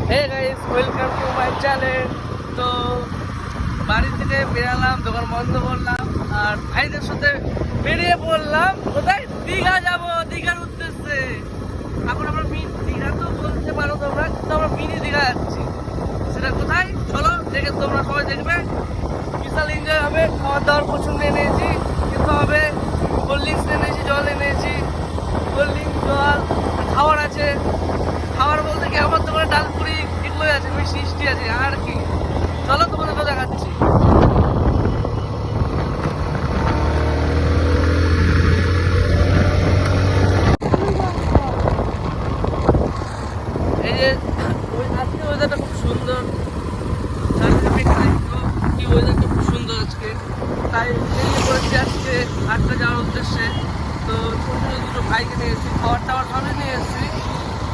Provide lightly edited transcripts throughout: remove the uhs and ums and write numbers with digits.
Hey guys, welcome to my channel. তো বাড়ি থেকে বেরালাম, দোকান বন্ধ করলাম আর ভাইদের সাথে বেরিয়ে পড়লাম। কোথায়? দীঘা যাব, দীঘার উদ্দেশ্যে। এখন আমরা দীঘা তো বলতে পারো তোমরা, কিন্তু আমরা মিনি দীঘা যাচ্ছি। সেটা কোথায় চলো দেখে তোমরা সবাই দেখবে। বিশাল এনজয় হবে। খাওয়ার দাওয়ার পছন্দ এনেছি, কিন্তু হবে কোল্ড ড্রিঙ্কস এনেছি, জল এনেছি, কোল্ড ড্রিঙ্কস, জল, খাবার আছে। খাবার বলতে কি আমার দোকানে ডালপুরি এগুলোই আছে, মিষ্টি আছে, আর কি। চলো তোমাদেরকে দেখাচ্ছি। এই যে আজকে ওয়েদারটা খুব সুন্দর, কি ওয়েদারটা খুব সুন্দর আজকে, তাই বেরিয়ে পড়েছি আজকে আটটা যাওয়ার উদ্দেশ্যে। তো ছোটো ছোটো দুটো ভাইকে নিয়ে এসেছি, খাবার টাবার সবই নিয়ে এসেছি।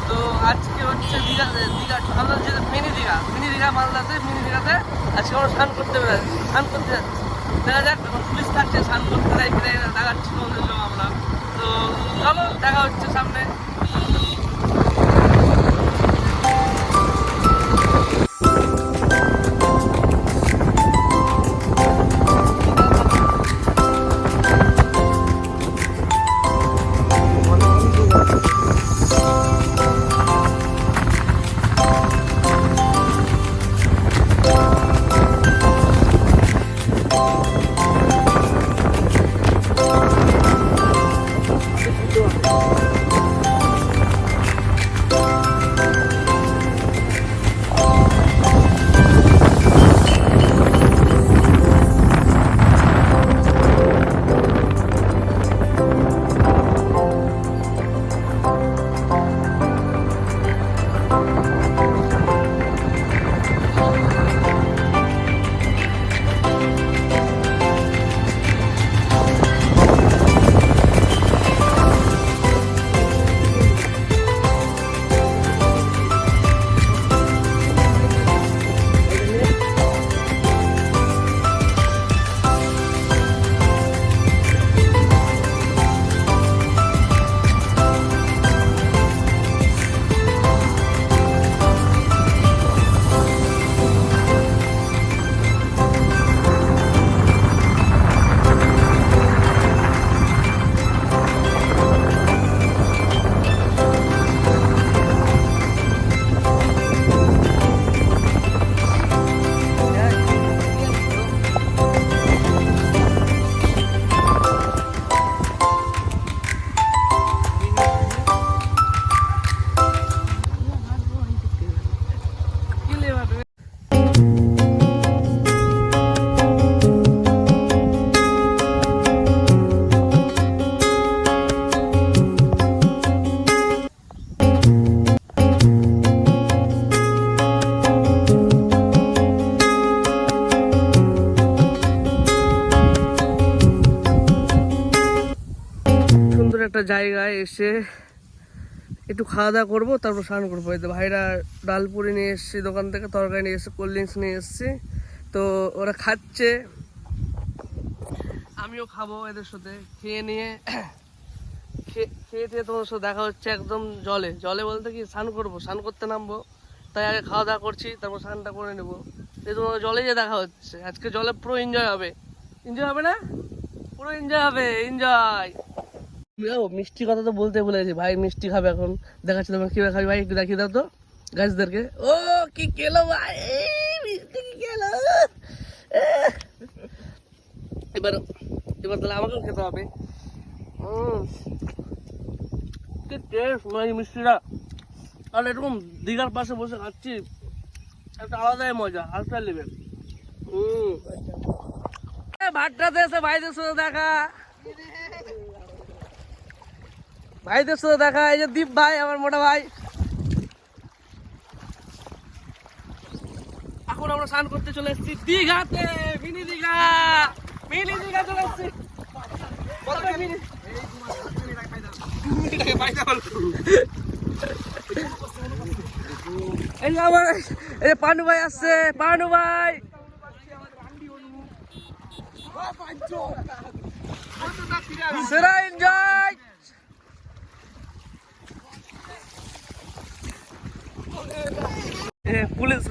তো আজকে হচ্ছে দীঘা আমরা যে মিনি দীঘা মালদাতে, মিনি দীঘাতে আজকে আমরা স্নান করতে যাচ্ছি। দেখা যাক, এখন পুলিশ থাকছে, স্নান করতে যাই কিনা দেখাচ্ছি আমাদের জন্য আমরা। তো চলো দেখা হচ্ছে সামনে। একটা জায়গায় এসে একটু খাওয়া দাওয়া করবো, তারপর স্নান করবো। এই তো ভাইরা ডালপুরি নিয়ে এসছি দোকান থেকে, তরকারি নিয়ে এসছি, কোল্ড ড্রিঙ্কস নিয়ে এসছি। তো ওরা খাচ্ছে, আমিও খাবো এদের সাথে। খেয়ে নিয়ে খেয়ে তোমার সাথে দেখা হচ্ছে একদম জলে বলতে কি স্নান করবো, স্নান করতে নামবো। তাই আগে খাওয়া দাওয়া করছি, তারপর স্নানটা করে নেবো। এই তোমার জলে যে দেখা হচ্ছে আজকে, জলে পুরো এনজয় হবে না? পুরো এনজয় হবে, এনজয়। মিষ্টি কথা তো বলতে ভুলে গেছি, ভাই মিষ্টি খাবে এখন। দেখাচ্ছি তোমার কিভাবে খাবি ভাই, একটু দেখিয়ে দাও তো গাছদেরকে। ও কি খেলো ভাই, মিষ্টি কি খেলো। এবার তাহলে আমাকেও খেতে হবে। কি টেস্ট ভাই মিষ্টিটা। আর এরকম দীঘার পাশে বসে খাচ্ছি, একটা আলাদাই মজা, হালকা লেভেল। ভাটটাতে এসে ভাইদের সাথে দেখা, এই যে দীপ ভাই, আমার মোটা ভাই। এখন আমরা স্নান করতে চলে এসেছি দীঘাতে, মিনি দীঘা চলে এসেছি। এই যে আমার এই যে পানু ভাই আসছে, পানু ভাই। সেরা এনজয়।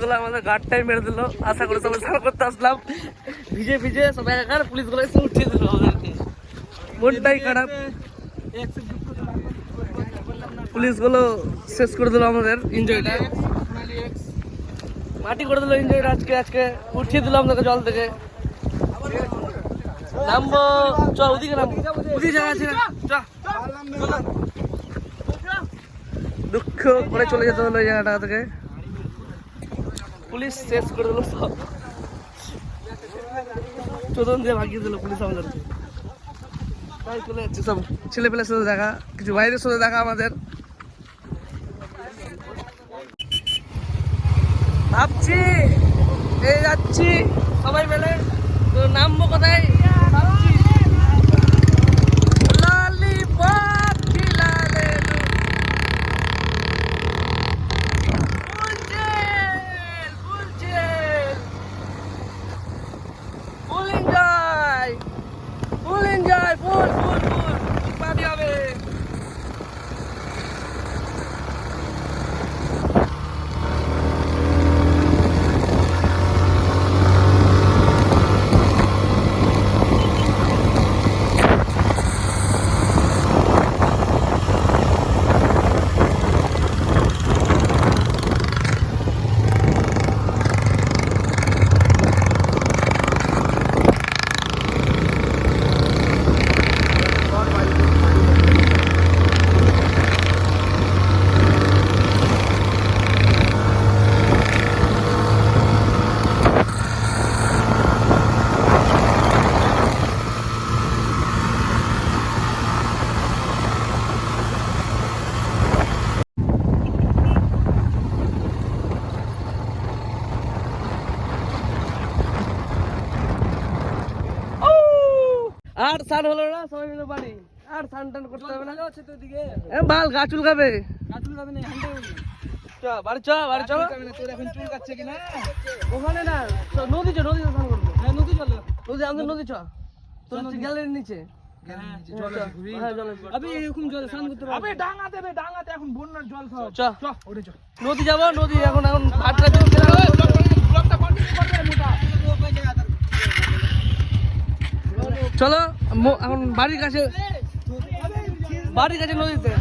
গুলো আমাদের গার্ডটাই মেরে দিল। আশা করে সবাই স্নান করতে আসলাম, ভিজে ভিজে সবাই একার, পুলিশ গুলো এসে উঠিয়ে দিল আমাদেরকে। মনটাই খারাপ, পুলিশ গুলো শেষ করে দিল আমাদের এনজয়টা, মাটি করে দিল এনজয়টা। আজকে উঠিয়ে দিল আমাদেরকে জল থেকে। নামবো, চ ওদিকে নামবো, ওদিকে জায়গা আছে, চ। দুঃখ করে চলে যেতে হলো এই জায়গাটা থেকে, পুলিশ শেষ করে দিল সব, চোদন দিয়ে ভাগিয়ে দিল পুলিশ আমাদেরকে। তাই চলে যাচ্ছে সব ছেলেপেলের সাথে দেখা, কিছু বাইরের সাথে দেখা আমাদের। ভাবছি এই যাচ্ছি সবাই মিলে, তো নামবো কোথায় ভাবছি। ললিপপ খিলালে ফুল এনজয়, ফুল পানি হবে। আর স্নান হলো না, সবাই মিলে পানি আর স্নান টান করতে হবে না। বাল গা চুল খাবে, বাড়ি চ ওখানে না, নদী চ, নদীতে স্নান করবো। নদী আমাদের নদী চ, তোর গ্যালারির নিচে। নদী যাবো, নদী এখন চলো এখন বাড়ির কাছে নদীতে।